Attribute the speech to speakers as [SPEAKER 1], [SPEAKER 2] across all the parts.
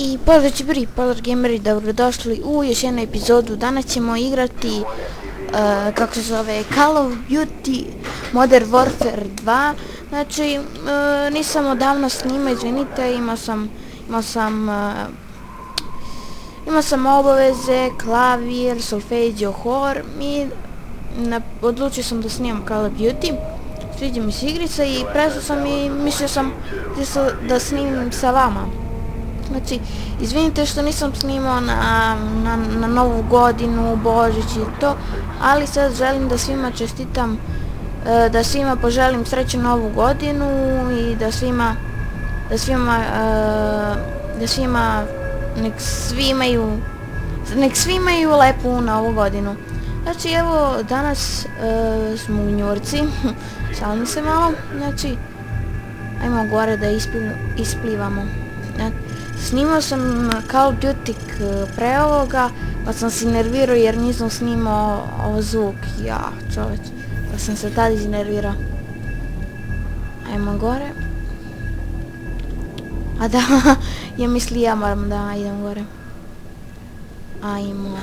[SPEAKER 1] I pozdrav gameri, dobrodošli u još jednu epizodu. Danas ćemo igrati, kako se zove, Call of Duty Modern Warfare 2. Znači, nisam odavno snimao, izvinite, imao sam obaveze, klavir, solfeđio, hor i odlučio sam da snimam Call of Duty. Sviđa mi se igrica i prestao sam i mislio sam da snimim sa vama. Znači, izvinite što nisam snimao na Novu godinu, Božić i to, ali sad želim da svima čestitam, da svima poželim srećnu Novu godinu i da svima nek svi imaju lepu Novu godinu. Znači, evo, danas smo u Njurci, šalim se malo, znači, ajmo gore da isplivamo. Snimao sam Call of Duty pre ovoga, pa sam se nervirao jer nisam snimao ovo zvuk. Ja, čoveč, pa sam se tada iznervirao. Ajmo gore. A da, ja misli ja moram da idem gore. Ajmo.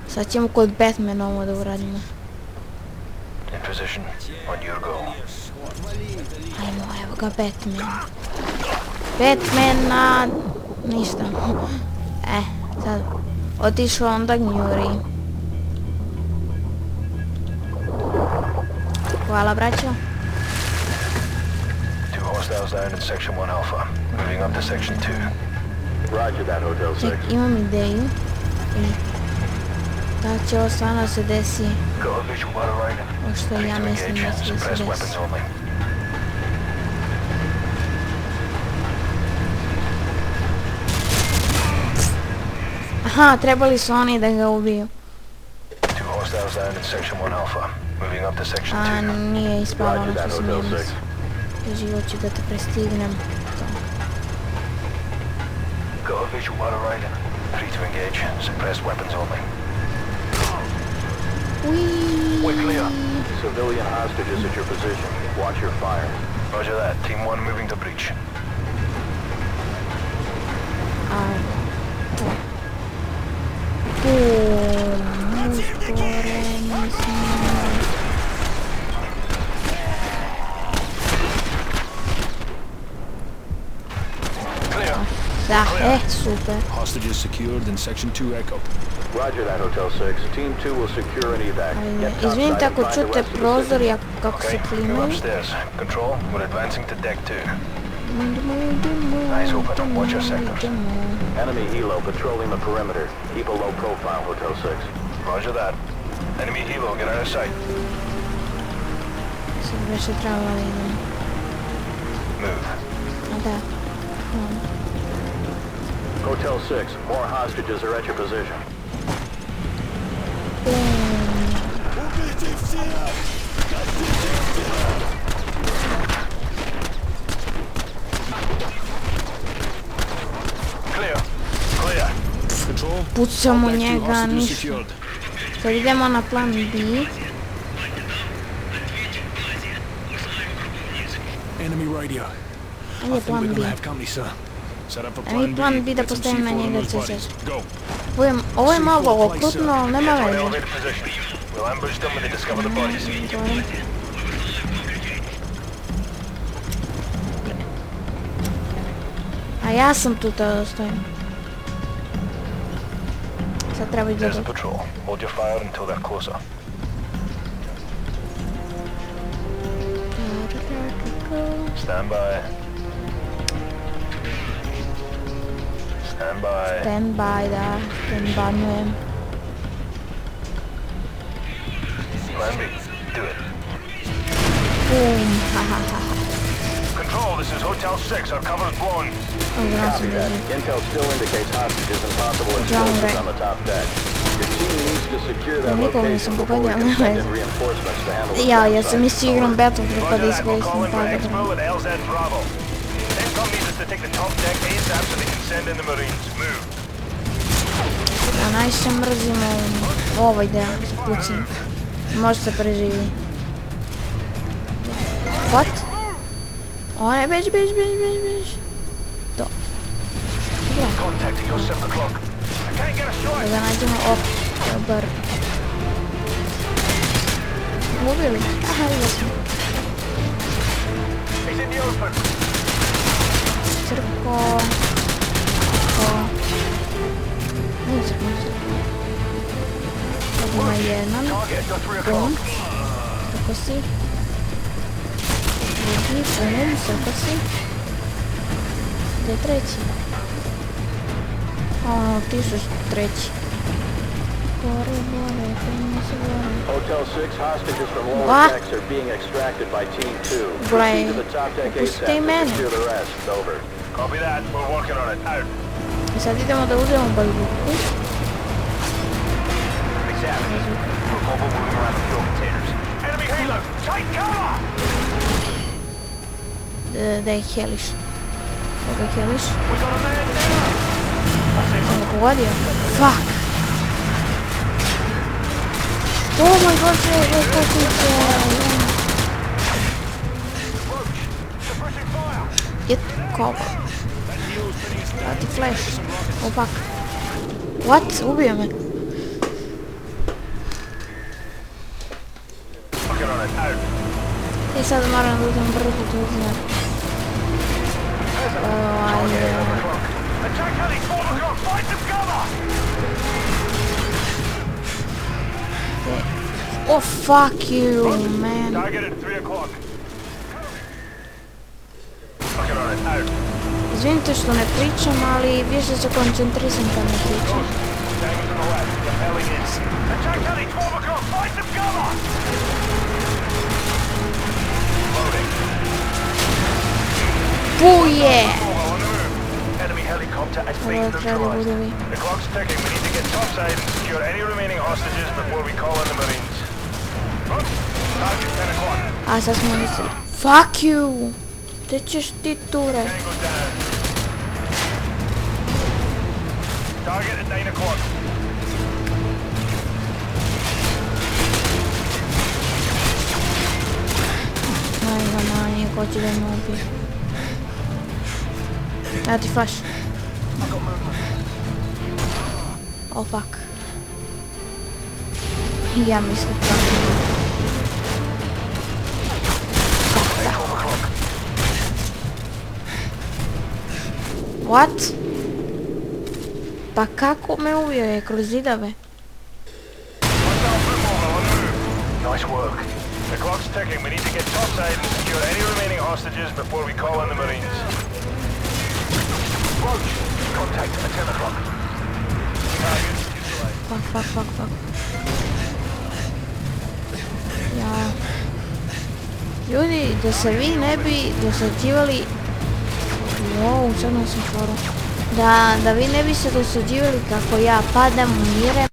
[SPEAKER 1] Sad ćemo kod Batmana ovo da uradimo. Ajmo, evo ga Batman. Batmana, ništa. Sad, otišao onda gnjuri. Hvala, braćo. Ček, imam ideju. Da će ovo stvarno se desi. O što ja mislim da će se desi. Aha, trebali su oni da ga ubiju. A, nije ispalo ono što sam mislio. Život ću da te prestignem.
[SPEAKER 2] Civilian hostages at your position. Watch your fire. Roger that. Team 1 moving to breach.
[SPEAKER 1] Da, super.
[SPEAKER 3] Hostages secured in section 2 Echo.
[SPEAKER 2] Roger that, Hotel 6. Team 2 will secure an evac.
[SPEAKER 1] Izvinite ako čute prozor i kako se klimaju.
[SPEAKER 2] Control, we're advancing to deck 2. Eyes open, watch your sectors. Enemy helo patrolling the perimeter. Keep a low profile, Hotel 6. Roger that. Enemy helo, get out of sight.
[SPEAKER 1] Sad već je trebalo da idem.
[SPEAKER 2] Move.
[SPEAKER 1] A da.
[SPEAKER 2] Hotel 6, more hostages are at your position. Clear. Clear.
[SPEAKER 1] Pucamo njega, ništa. Sad idemo na plan B.
[SPEAKER 3] Enemy radio.
[SPEAKER 1] Ajde plan B. Ajde plan B da postavim na njega CZ. Ovo je malo okrutno, ali nema veze. A ja sam tu da stojim. Sad treba i gledati.
[SPEAKER 2] Stand by. Stand by.
[SPEAKER 1] Stand by, da. Stand by.
[SPEAKER 2] Plan B. Do it.
[SPEAKER 1] Boom. Hahaha.
[SPEAKER 2] Control, this is Hotel 6. Our cover is blown. Copy that. Intel still indicates hostages and possible explosives on the top deck. Your team needs to secure that location before we can send in reinforcements to handle the
[SPEAKER 1] Ja, ja sam mislio igram Battlefield pa da iskoristim taj
[SPEAKER 2] Bravo. Incom needs us to take the top deck ASAP so they can send in the Marines. Move.
[SPEAKER 1] A najviše mrzimo ovaj deo, pucim. Može se preživi. What? One, bež. To. Odakle?
[SPEAKER 2] Contact at your 7 o'clock. I can't get a strike.
[SPEAKER 1] Da nađemo, dobar. Ubili? Aha, vidio sam.
[SPEAKER 2] He's in the open.
[SPEAKER 1] Crko. Ne crko. Ima jedan.
[SPEAKER 2] Target at your 3
[SPEAKER 1] Bum.
[SPEAKER 2] o'clock.
[SPEAKER 1] Crko si. Drugi, bum, crko si. Gdje je treći? Ono, ti su treći. Gore, penje se gore.
[SPEAKER 2] Hotel 6 hostages from lower
[SPEAKER 1] What?
[SPEAKER 2] decks are being extracted by Team 2.
[SPEAKER 1] Gle,
[SPEAKER 2] Proceed to the top deck
[SPEAKER 1] pusti
[SPEAKER 2] ASAP
[SPEAKER 1] mene.
[SPEAKER 2] to secure the rest. Over. Copy that. We're working on it. Out.
[SPEAKER 1] I sad idemo da uzmemo bazuku.
[SPEAKER 2] Examine. We're mobile moving around the fuel containers. Enemy helo! Take cover!
[SPEAKER 1] Da je heliš. Koga heliš?
[SPEAKER 2] We got a man down!
[SPEAKER 1] Sam ga pogodio. Fuck! Oh my god, kočice!
[SPEAKER 2] Suppressing fire!
[SPEAKER 1] Get cover. Dati flash. Oh fuck. What? Ubio me.
[SPEAKER 2] Working on it. Out.
[SPEAKER 1] I sad moram da uzmem brzo tu uzmem.
[SPEAKER 2] Attack heli 12 o'clock! Find some cover!
[SPEAKER 1] Oh fuck you, man.
[SPEAKER 2] Target at 3 o'clock. Working on it. Out.
[SPEAKER 1] Izvinite što ne pričam, ali više se koncentrišem kad ne pričam.
[SPEAKER 2] Tango's on the left. Repelling in. Attack heli 12 o'clock! Find some cover! Loading.
[SPEAKER 1] Buje!
[SPEAKER 2] On the move. Enemy helicopter at
[SPEAKER 1] Ovo
[SPEAKER 2] base
[SPEAKER 1] treba
[SPEAKER 2] neutralized.
[SPEAKER 1] budovi.
[SPEAKER 2] The clock's ticking. We need to get topside and secure any remaining hostages before we call in the Marines. Look, target 10 o'clock.
[SPEAKER 1] A sad smo mislili. Fuck you! Gdje ćeš ti ture?
[SPEAKER 2] Tango down. Target at 9 o'clock.
[SPEAKER 1] Najmananje, ko će da me ubije. Evo ti flash. Oh fuck. Ja mislim tako. What? Pa kako me ubio je kroz zidave?
[SPEAKER 2] Nice work. The clock's ticking. We need to get topside and secure any remaining hostages before we call in the Marines. Roach, contact at 10 o'clock. Target neutralized.
[SPEAKER 1] Fuck. Ja. Ljudi, da se vi ne bi dosađivali... Wow, sad sam foru. Da vi ne bi se dosađivali kako ja padam, umirem.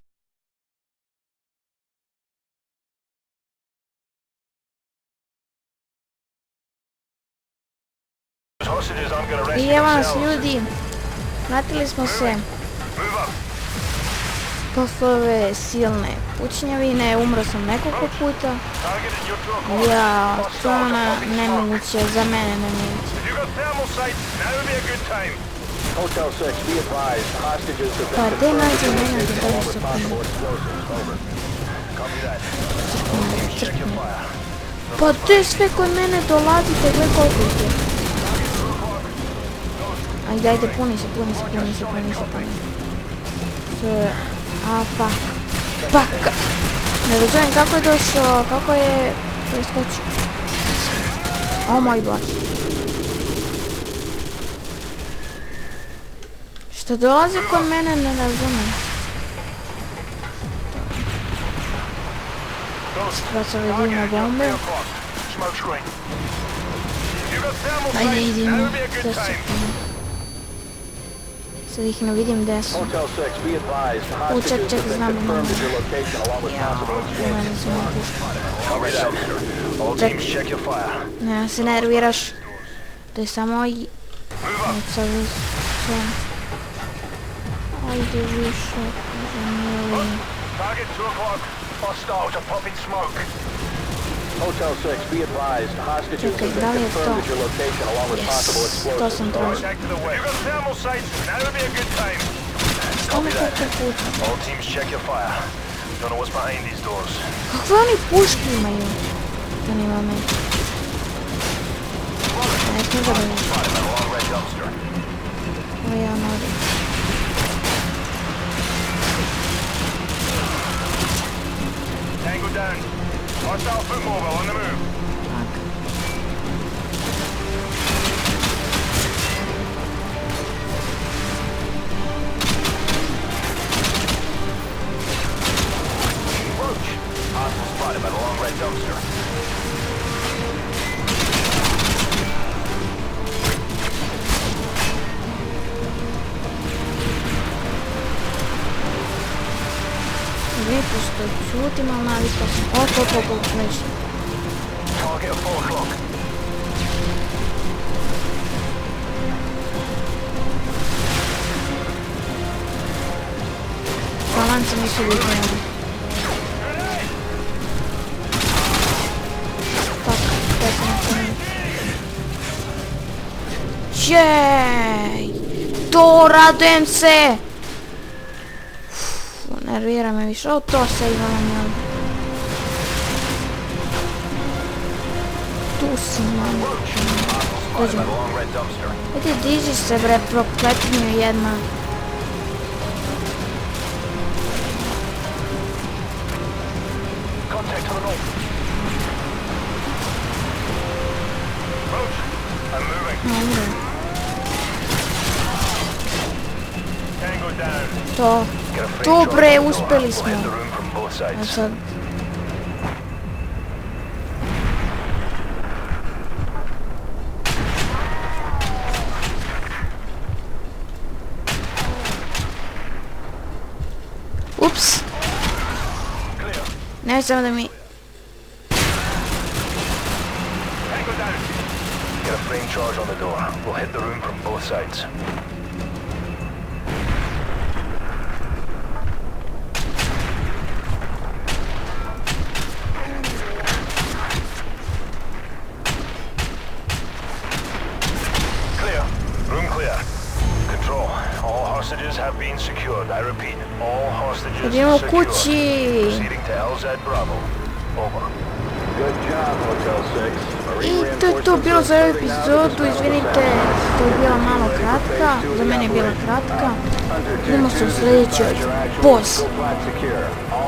[SPEAKER 2] Hostages aren't gonna rest
[SPEAKER 1] I
[SPEAKER 2] in
[SPEAKER 1] evo nas
[SPEAKER 2] themselves.
[SPEAKER 1] ljudi. Vratili smo se
[SPEAKER 2] Move up.
[SPEAKER 1] posle ove silne pučnjavine. Umro sam nekoliko puta.
[SPEAKER 2] Target at your 2 o'clock.
[SPEAKER 1] Ja,
[SPEAKER 2] Hostile
[SPEAKER 1] stvarno
[SPEAKER 2] to popping smoke.
[SPEAKER 1] nemoguće, za mene nemoguće.
[SPEAKER 2] If you got thermal sights, now would be a good time. Hotel 6, be advised. Hostages have
[SPEAKER 1] Pa
[SPEAKER 2] been
[SPEAKER 1] gdje nađe
[SPEAKER 2] confirmed
[SPEAKER 1] mene
[SPEAKER 2] to
[SPEAKER 1] da
[SPEAKER 2] be
[SPEAKER 1] dođe
[SPEAKER 2] all
[SPEAKER 1] sekunde?
[SPEAKER 2] responsible explosives. Over. Copy that. Check your fire.
[SPEAKER 1] Pa te sve kod mene dolazite, gledaj koliko ih je. Ajde, puni se. Sve, a pa, ne razumijem kako je došao, kako je preskočio. Oh moj bog. Što dolazi kod mene, ne razumijem. Bacali divne bombe.
[SPEAKER 2] Smoke screen. You got thermal
[SPEAKER 1] Ajde,
[SPEAKER 2] sights,
[SPEAKER 1] idemo.
[SPEAKER 2] now would be a good
[SPEAKER 1] 10
[SPEAKER 2] time.
[SPEAKER 1] sekundi. Sad ih ne vidim gdje su.
[SPEAKER 2] Hotel 6, be advised. Hostages
[SPEAKER 1] ček,
[SPEAKER 2] have been
[SPEAKER 1] znam,
[SPEAKER 2] confirmed at your location along with possible
[SPEAKER 1] Ne
[SPEAKER 2] explosives.
[SPEAKER 1] znam mogu.
[SPEAKER 2] Copy that. All teams check your fire.
[SPEAKER 1] Ne, se nerviraš. To je samo i...
[SPEAKER 2] Move up.
[SPEAKER 1] Sad sve. Ajde više. Zanijeli.
[SPEAKER 2] Target 2 o'clock. Hostile to pop in smoke. Hotel 6, be advised, hostages
[SPEAKER 1] Čekaj,
[SPEAKER 2] have
[SPEAKER 1] da li
[SPEAKER 2] been
[SPEAKER 1] je to?
[SPEAKER 2] confirmed at your location along with possible
[SPEAKER 1] Yes, to
[SPEAKER 2] explosives.
[SPEAKER 1] sam tražio.
[SPEAKER 4] Back to the west. You've got thermal sights. Now would be a good time.
[SPEAKER 1] Samo kako puca.
[SPEAKER 4] All teams check your fire. Don't know what's behind these doors.
[SPEAKER 1] Kakve oni puški imaju? Zanima me. Ne smijem da vidim.
[SPEAKER 4] Spotted by the long red dumpster.
[SPEAKER 1] Ovo je jedan ovdje.
[SPEAKER 4] Tango down. Hostile foot mobile on the move.
[SPEAKER 1] Tak.
[SPEAKER 4] Roach. Hostile spotted by the long red dumpster.
[SPEAKER 1] Lijepo što čutim, ali navikao sam. Oko, već.
[SPEAKER 4] Target at 4 o'clock.
[SPEAKER 1] Balance nisu vidjeli. Tak, definitivno. Jej! To radujem se! Nervira me više, o to se imam jel. Tu si mam. Dođemo. Vidi, diži se bre, prokletinju jedna.
[SPEAKER 4] Contact on the north. Roach. I'm moving.
[SPEAKER 1] Dobro.
[SPEAKER 4] Tango down.
[SPEAKER 1] To.
[SPEAKER 4] Get a frame
[SPEAKER 1] To
[SPEAKER 4] shot
[SPEAKER 1] bre,
[SPEAKER 4] on the door.
[SPEAKER 1] uspeli
[SPEAKER 4] We'll hit the
[SPEAKER 1] smo.
[SPEAKER 4] room from both
[SPEAKER 1] A
[SPEAKER 4] sides.
[SPEAKER 1] sad. Ups.
[SPEAKER 4] Clear.
[SPEAKER 1] Ne samo da mi...
[SPEAKER 4] Tango down. Get a frame charge on the door. We'll hit the room from both sides. Clear. Room clear. Control. All hostages have been secured. I repeat, all hostages
[SPEAKER 1] Idemo
[SPEAKER 4] secured.
[SPEAKER 1] kući.
[SPEAKER 4] Proceeding to LZ Bravo. Over.
[SPEAKER 2] Good job, Hotel 6. Marine
[SPEAKER 1] I to je to bilo za ovu epizodu, izvinite što je bila malo kratka, za mene je bila kratka. Idemo se u sljedećoj. Boss!
[SPEAKER 2] Go flat secure. All